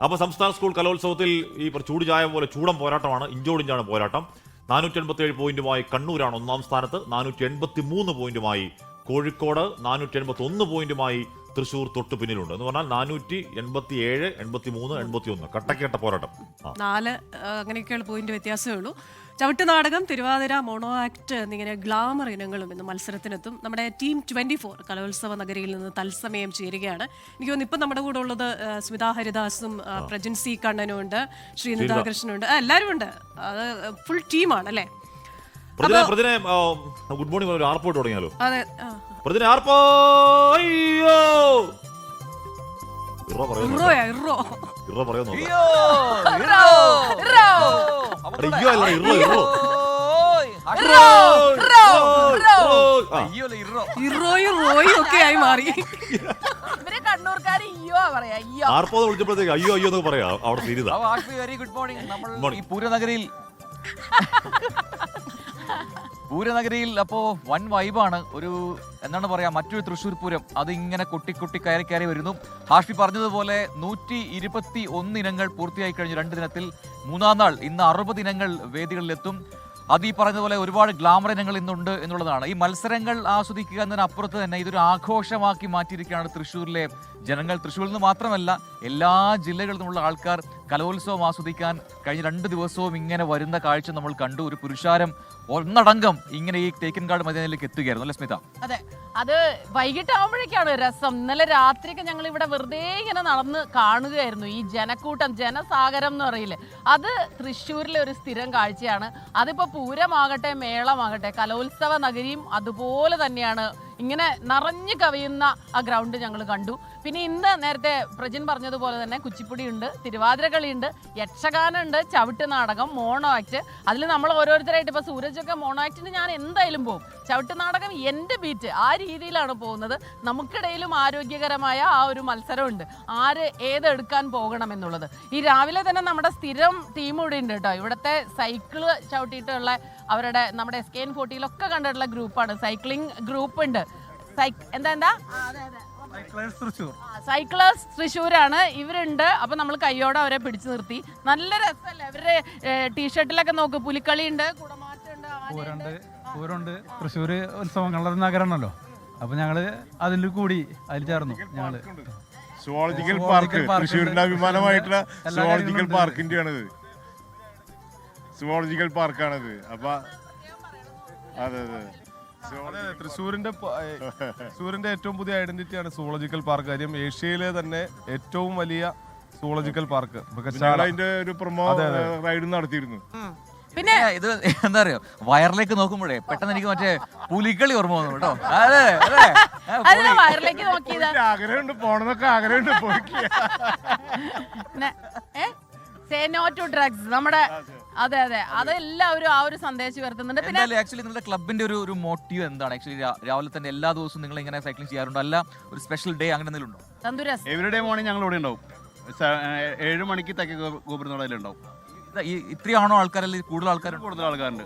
അപ്പോൾ സംസ്ഥാന സ്കൂൾ കലോത്സവത്തിൽ ഈ ചൂട് ചായ പോലെ ചൂടൻ പോരാട്ടമാണ്, ഇഞ്ചോടിഞ്ചാണ് പോരാട്ടം. 487 പോയിന്റുമായി കണ്ണൂരാണ് ഒന്നാം സ്ഥാനത്ത്, 483 പോയിന്റുമായി കോഴിക്കോട്, 481 പോയിന്റുമായി തൃശ്ശൂർ തൊട്ട് പിന്നിലുണ്ട്. എന്ന് പറഞ്ഞാൽ 487, 83, 81 കട്ടക്കേട്ട പോരാട്ടം. 4 അങ്ങനെയൊക്കെയുള്ള പോയിന്റ് വ്യത്യാസമേ ഉള്ളൂ. ചവിട്ട് നാടകം, തിരുവാതിര, മോണോ ആക്ട് എന്നിങ്ങനെ ഗ്ലാമർ ഇനങ്ങളും ഇന്ന് മത്സരത്തിനെത്തും. നമ്മുടെ ടീം 24 കലോത്സവ നഗരിയിൽ നിന്ന് തത്സമയം ചേരുകയാണ്. എനിക്ക് തോന്നുന്നു ഇപ്പം നമ്മുടെ കൂടെ ഉള്ളത് സ്മിത ഹരിദാസും പ്രജിൻ സി കണ്ണനും ഉണ്ട്, ശ്രീനിതാകൃഷ്ണനുണ്ട്, എല്ലാവരും ഉണ്ട്. അത് ഫുൾ ടീമാണ് അല്ലേ? Good morning. ഒരു ആർപ്പോട്ട് തുടങ്ങിയാലോ? അതെ, ആയി മാറി. ആർപ്പോ വിളിച്ചപ്പോഴത്തേക്ക് അയ്യോ അയ്യോ എന്നൊക്കെ പറയാ അവിടെ തീരുതാ. Very good morning. നമ്മൾ ഈ പൂരനഗരിയിൽ അപ്പോൾ വൻ വൈബാണ്. ഒരു എന്താണ് പറയാ, മറ്റൊരു തൃശ്ശൂർ പൂരം അതിങ്ങനെ കൊട്ടി കയറി വരുന്നു. ഹാഷ്മി പറഞ്ഞതുപോലെ 121 ഇനങ്ങൾ പൂർത്തിയായി കഴിഞ്ഞു 2 ദിനത്തിൽ. മൂന്നാം നാൾ ഇന്ന് 60 ഇനങ്ങൾ വേദികളിലെത്തും. അത് ഈ പറഞ്ഞതുപോലെ ഒരുപാട് ഗ്ലാമർ ഇനങ്ങൾ ഇന്നുണ്ട് എന്നുള്ളതാണ്. ഈ മത്സരങ്ങൾ ആസ്വദിക്കുക എന്നതിനപ്പുറത്ത് തന്നെ ഇതൊരു ആഘോഷമാക്കി മാറ്റിയിരിക്കുകയാണ് തൃശ്ശൂരിലെ ജനങ്ങൾ. തൃശ്ശൂരിൽ നിന്ന് മാത്രമല്ല, എല്ലാ ജില്ലകളിൽ നിന്നുള്ള ആൾക്കാർ കലോത്സവം ആസ്വദിക്കാൻ കഴിഞ്ഞ 2 ദിവസവും ഇങ്ങനെ വരുന്ന കാഴ്ച നമ്മൾ കണ്ടു. ഒരു പുരുഷാരം ഒന്നടങ്കം ഇങ്ങനെ ഈ തേക്കിൻകാട് മൈതാനിലേക്ക് എത്തുകയായിരുന്നു അല്ലെ സ്മിത? അതെ, അത് വൈകിട്ടാവുമ്പോഴേക്കാണ് രസം. ഇന്നലെ രാത്രിയൊക്കെ ഞങ്ങൾ ഇവിടെ വെറുതെ ഇങ്ങനെ നടന്ന് കാണുകയായിരുന്നു. ഈ ജനക്കൂട്ടം, ജനസാഗരം എന്ന് പറയില്ലേ, അത് തൃശ്ശൂരിലെ ഒരു സ്ഥിരം കാഴ്ചയാണ്. അതിപ്പോ പൂരമാകട്ടെ, മേളമാകട്ടെ, കലോത്സവ നഗരിയും അതുപോലെ തന്നെയാണ്. ഇങ്ങനെ നിറഞ്ഞു കവിയുന്ന ആ ഗ്രൗണ്ട് ഞങ്ങൾ കണ്ടു. പിന്നെ ഇന്ന് നേരത്തെ പ്രജിൻ പറഞ്ഞതുപോലെ തന്നെ കുച്ചിപ്പുടി ഉണ്ട്, തിരുവാതിര കളിയുണ്ട്, യക്ഷഗാനം ഉണ്ട്, ചവിട്ട് നാടകം, മോണോ ആക്ട്. അതിൽ നമ്മൾ ഓരോരുത്തരായിട്ട് ഇപ്പോൾ സൂരജൊക്കെ മോണോ ആക്ടിന് ഞാൻ എന്തായാലും പോകും. ചവിട്ട് നാടകം എൻ്റെ ബീറ്റ്, ആ രീതിയിലാണ് പോകുന്നത്. നമുക്കിടയിലും ആരോഗ്യകരമായ ആ ഒരു മത്സരമുണ്ട്, ആര് ഏതെടുക്കാൻ പോകണം എന്നുള്ളത്. ഈ രാവിലെ തന്നെ നമ്മുടെ സ്ഥിരം ടീം ഇവിടെ ഉണ്ട് കേട്ടോ. ഇവിടുത്തെ സൈക്കിള് ചവിട്ടിയിട്ടുള്ള അവരുടെ നമ്മുടെ SKN40 കണ്ടിട്ടുള്ള ഗ്രൂപ്പാണ്, സൈക്ലിംഗ് ഗ്രൂപ്പ് ഉണ്ട്. സൈക്ലേഴ്സ് തൃശ്ശൂരാണ് ഇവരുണ്ട്. അപ്പൊ നമ്മൾ കയ്യോടെ അവരെ പിടിച്ചു നിർത്തി. നല്ല രസമല്ലേ അവരുടെ ടീഷർട്ടിലൊക്കെ നോക്ക്, പുലിക്കളി ഉണ്ട്, പൂരമുണ്ട്. തൃശ്ശൂർ ഉത്സവങ്ങളുടെ നഗരമാണല്ലോ, അപ്പൊ ഞങ്ങള് അതിൽ കൂടി അതിൽ ചേർന്നു. ഞങ്ങള് സുവോളജിക്കൽ പാർക്ക്, തൃശ്ശൂരിന്റെ അഭിമാനമായിട്ടുള്ള സുവോളജിക്കൽ പാർക്കിന്റെയാണിത്. സുവോളജിക്കൽ പാർക്കാണിത്. അപ്പൊ അതെ തൃശ്ശൂരിന്റെ ഏറ്റവും പുതിയ ഐഡന്റിറ്റിയാണ് സുവോളജിക്കൽ പാർക്ക്. കാര്യം ഏഷ്യയിലെ തന്നെ ഏറ്റവും വലിയ സുവോളജിക്കൽ പാർക്ക്. അതിന്റെ ഒരു പ്രൊമോ റൈഡ് നടത്തിയിരുന്നു. പിന്നെ ഇത് എന്താ പറയാ, വയറിലേക്ക് നോക്കുമ്പോഴേ പെട്ടെന്ന് എനിക്ക് മറ്റേ പുലിക്കളി ഓർമ്മ വന്നു കേട്ടോ. വയറിലേക്ക് നോക്കിയത് ആഗ്രഹമുണ്ട്, പോണെന്നൊക്കെ ആഗ്രഹമുണ്ട്. സേ നോ ടു ഡ്രഗ്സ് നമ്മുടെ. അതെ, അതെല്ലാവരും ആ ഒരു സന്ദേശം വരുത്തുന്നുണ്ട്. പിന്നെ ആക്ച്വലി നിങ്ങളുടെ ക്ലബിന്റെ ഒരു മോട്ടീവ് എന്താണ്? ആക്ച്വലി രാവിലെ തന്നെ എല്ലാ ദിവസവും നിങ്ങൾ ഇങ്ങനെ സൈക്ലിംഗ് ചെയ്യാറുണ്ടോ? അല്ല ഒരു സ്പെഷ്യൽ ഡേ അങ്ങനെ എന്തെങ്കിലും ഉണ്ടോ? തന്തുരസ് എവരിഡേ മോർണിംഗ് ഞങ്ങൾ ഇവിടെ ഉണ്ടാവും. 7 മണിക്ക് തെക്കേ ഗോപുരനടയിലുണ്ടാവും. ഇത്രയാണോ ആൾക്കാർ, അല്ലെങ്കിൽ കൂടുതൽ ആൾക്കാരുണ്ട്?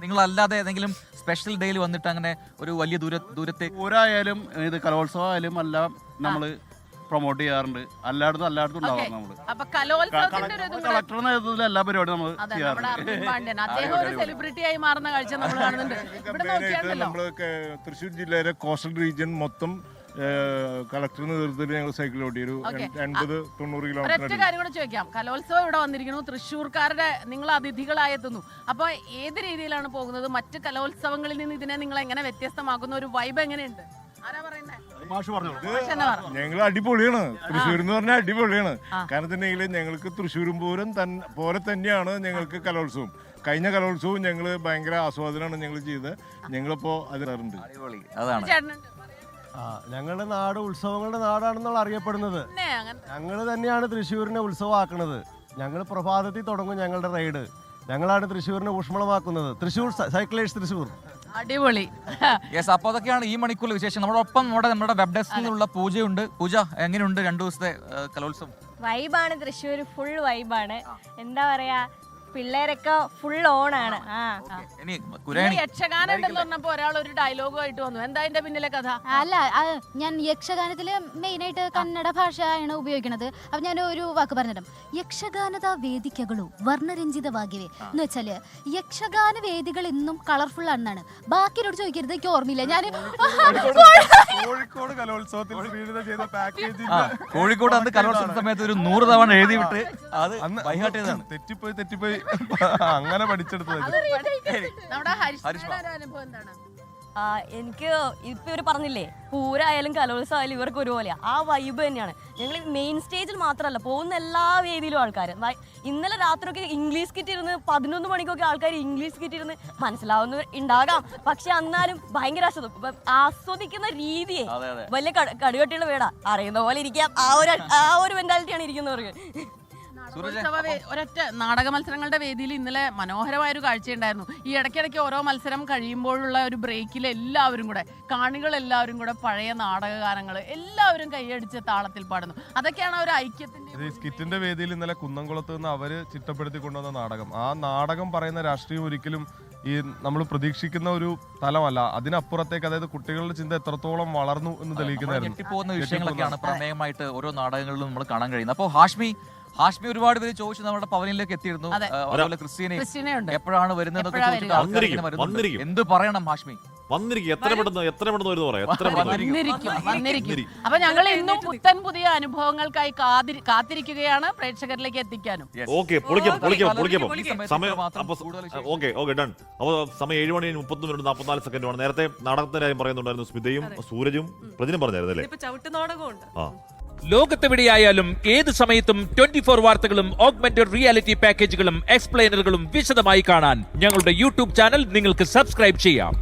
നിങ്ങളല്ലാതെ ഏതെങ്കിലും സ്പെഷ്യൽ ഡേയിൽ വന്നിട്ട് അങ്ങനെ ഒരു വലിയ ദൂരത്തെ പൂരായാലും ഇത് കലോത്സവം ആയാലും എല്ലാം നമ്മള് പ്രൊമോട്ട് ചെയ്യാറുണ്ട്. എല്ലായിടത്തും ഉണ്ടാവും. നമ്മള് കളക്ടർ നേതൃത്വത്തിൽ എല്ലാ പരിപാടിയും നമ്മൾ ചെയ്യാറുണ്ട്. അദ്ദേഹം ഒരു സെലിബ്രിറ്റിയായി മാറുന്ന കാഴ്ച നമ്മൾ കാണുന്നുണ്ട്. നമ്മള് തൃശ്ശൂർ ജില്ലയിലെ കോസ്റ്റൽ റീജിയൻ മൊത്തം കളക്ടർ നേതൃത്വത്തിൽ ഞങ്ങൾ സൈക്കിൾ ഓടി ഒരു 80-90 കിലോമീറ്റർ. ഒറ്റ കാര്യം കൂടെ ചോദിക്കാം. കലോത്സവം ഇവിടെ വന്നിരിക്കുന്നു, തൃശ്ശൂർക്കാരുടെ നിങ്ങൾ അതിഥികളായി എത്തുന്നു. അപ്പൊ ഏത് രീതിയിലാണ് പോകുന്നത്? മറ്റ് കലോത്സവങ്ങളിൽ നിന്ന് ഇതിനെ നിങ്ങൾ എങ്ങനെ വ്യത്യസ്തമാക്കുന്ന ഒരു വൈബ് എങ്ങനെയുണ്ട്? ആരാ പറയുന്നത്? ഞങ്ങൾ അടിപൊളിയാണ്. തൃശ്ശൂർ എന്ന് പറഞ്ഞാൽ അടിപൊളിയാണ്. കാരണം തന്നെയെങ്കിൽ ഞങ്ങൾക്ക് തൃശ്ശൂരും പൂരം പോലെ തന്നെയാണ് ഞങ്ങൾക്ക് കലോത്സവം. കഴിഞ്ഞ കലോത്സവവും ഞങ്ങള് ഭയങ്കര ആസ്വാദനമാണ് ഞങ്ങൾ ചെയ്തത്. ഞങ്ങളിപ്പോ അതിലുണ്ട്. ഞങ്ങളുടെ നാട് ഉത്സവങ്ങളുടെ നാടാണെന്നുള്ള അറിയപ്പെടുന്നത്. ഞങ്ങൾ തന്നെയാണ് തൃശ്ശൂരിനെ ഉത്സവമാക്കുന്നത്. ഞങ്ങൾ പ്രഭാതത്തിൽ തുടങ്ങും ഞങ്ങളുടെ റൈഡ്. ഞങ്ങളാണ് തൃശ്ശൂരിനെ ഊഷ്മളമാക്കുന്നത്. തൃശ്ശൂർ സൈക്ലേഴ്സ് തൃശ്ശൂർ. അടിപൊളി. യെസ്, അപ്പോൾ അതൊക്കെയാണ് ഈ മണിക്കൂറിലെ വിശേഷം. നമ്മളൊപ്പം നമ്മുടെ വെബ് ഡെസ്കിൽ നിന്നുള്ള പൂജയുണ്ട്. പൂജ, എങ്ങനെയുണ്ട് 2 ദിവസത്തെ കലോത്സവം? വൈബാണ്. തൃശ്ശൂർ ഫുൾ വൈബാണ്. എന്താ പറയാ, പിള്ളേരൊക്കെ ഫുൾ ഓണാണ്. ഇനി ഈ കുരേണി യക്ഷഗാനം ഉണ്ടെന്ന് പറഞ്ഞപ്പോ ഒരാൾ ഒരു ഡയലോഗുമായിട്ട് വന്നു. എന്താ അതിന്റെ പിന്നിലെ കഥ? അല്ല ഞാൻ യക്ഷഗാനത്തിൽ മെയിനായിട്ട് കന്നഡ ഭാഷയാണ് ഉപയോഗിക്കുന്നത്. അപ്പൊ ഞാൻ ഒരു വാക്ക് പറഞ്ഞിട്ടും യക്ഷഗാനത വേദികകളു വർണ്ണരഞ്ജിതവാഗ്യവേ എന്ന് വെച്ചാല് യക്ഷഗാന വേദികൾ ഇന്നും കളർഫുൾ ആണെന്നാണ്. ബാക്കിയോട് ചോദിക്കരുത്, എനിക്ക് ഓർമ്മയില്ല. ഞാൻ കോഴിക്കോട് കലോത്സവത്തിൽ ശ്രീനിധ ചെയ്ത പാക്കേജിംഗ് കോഴിക്കോട് അന്ന് കലോത്സവ സമയത്ത് ഒരു 100 തവണ എഴുതി വിട്ട് അത് ബൈഹാർട്ട് ചെയ്തതാണ്. തെറ്റിപ്പോയി അങ്ങനെ പഠിച്ചെടുത്തത്. നമ്മുടെ ഹരിശ്രീയുടെ അനുഭവം എന്താണ്? എനിക്ക് ഇപ്പൊ ഇവർ പറഞ്ഞില്ലേ, പൂരായാലും കലോത്സവമായാലും ഇവർക്ക് ഒരുപോലെയാ. ആ വൈബ് തന്നെയാണ്. ഞങ്ങൾ മെയിൻ സ്റ്റേജിൽ മാത്രമല്ല, പോകുന്ന എല്ലാ വേദിയിലും ആൾക്കാർ. ഇന്നലെ രാത്രിയൊക്കെ ഇംഗ്ലീഷ് കിറ്റ് ഇരുന്ന് 11 മണിക്കൊക്കെ ആൾക്കാർ ഇംഗ്ലീഷ് കിറ്റ് ഇരുന്ന് മനസ്സിലാവുന്നവർ ഉണ്ടാകാം. പക്ഷെ എന്നാലും ഭയങ്കര ആസ്വദിക്കുന്ന രീതിയെ വലിയ കടുകട്ടിയുള്ള വേടാ അറിയുന്ന പോലെ ഇരിക്കാം. ആ ഒരു മെന്റാലിറ്റിയാണ് ഇരിക്കുന്നവർക്ക്. ഒരൊറ്റ നാടക മത്സരങ്ങളുടെ വേദിയിൽ ഇന്നലെ മനോഹരമായൊരു കാഴ്ചയുണ്ടായിരുന്നു. ഈ ഇടയ്ക്കിടയ്ക്ക് ഓരോ മത്സരം കഴിയുമ്പോഴുള്ള ഒരു ബ്രേക്കിൽ എല്ലാവരും കൂടെ, കാണികളെല്ലാവരും കൂടെ പഴയ നാടക ഗാനങ്ങൾ എല്ലാവരും കൈയടിച്ച് താളത്തിൽ പാടുന്നു. അതൊക്കെയാണ് ഒരു ഐക്യത്തിന്റെ. സ്കിറ്റിന്റെ വേദിയിൽ ഇന്നലെ കുന്നംകുളത്ത് നിന്ന് അവര് ചിട്ടപ്പെടുത്തി കൊണ്ടുവന്ന നാടകം, ആ നാടകം പറയുന്ന രാഷ്ട്രീയം ഒരിക്കലും ഈ നമ്മൾ പ്രതീക്ഷിക്കുന്ന ഒരു തലമല്ല. അതിനപ്പുറത്തേക്ക്, അതായത് കുട്ടികളുടെ ചിന്ത എത്രത്തോളം വളർന്നു എന്ന് തെളിയിക്കുന്നതായിരുന്നു. ഞെട്ടിപ്പോകുന്ന വിഷയങ്ങളൊക്കെയാണ് പ്രമേയമായിട്ട് ഓരോ നാടകങ്ങളിലും നമ്മൾ കാണാൻ കഴിയുന്നത്. അപ്പോൾ ഹാഷ്മി ഒരുപാട് പേര് ചോദിച്ചു നമ്മുടെ പവനിലേക്ക് എത്തിയിരുന്നു. അതുപോലെ ക്രിസ്റ്റീനെ എപ്പോഴാണ് വരുന്നതൊക്കെ ചോദിച്ചിട്ട് എന്ത് പറയണം ഹാഷ്മി? വന്നിരിക്കും, എത്ര പെട്ടെന്ന് വരുന്നു പറയാം. അപ്പൊ ഞങ്ങൾ ഇന്നും പുത്തൻ പുതിയ അനുഭവങ്ങൾക്കായി കാത്തിരിക്കുകയാണ്, പ്രേക്ഷകരിലേക്ക് എത്തിക്കാനും. ഓക്കെ, പൊളിക്കാം. സമയം ഓക്കെ ഡൺ. അപ്പോൾ സമയം 7 മണി 30 മിനിറ്റ് 44 സെക്കൻഡുമാണ്. നേരത്തെ നാടകത്തിന്റെ കാര്യം പറയുന്നുണ്ടായിരുന്നു. സ്മിതയും സൂരജും പ്രതിനും പറഞ്ഞായിരുന്നു അല്ലേ? ചവിട്ട് നാടകമുണ്ട്. ലോകത്തെവിടെയായാലും ഏത് സമയത്തും 24 വാർത്തകളും ഓഗ്മെന്റഡ് റിയാലിറ്റി പാക്കേജുകളും എക്സ്പ്ലെയിനറുകളും വിശദമായി കാണാൻ ഞങ്ങളുടെ യൂട്യൂബ് ചാനൽ നിങ്ങൾക്ക് സബ്സ്ക്രൈബ് ചെയ്യാം.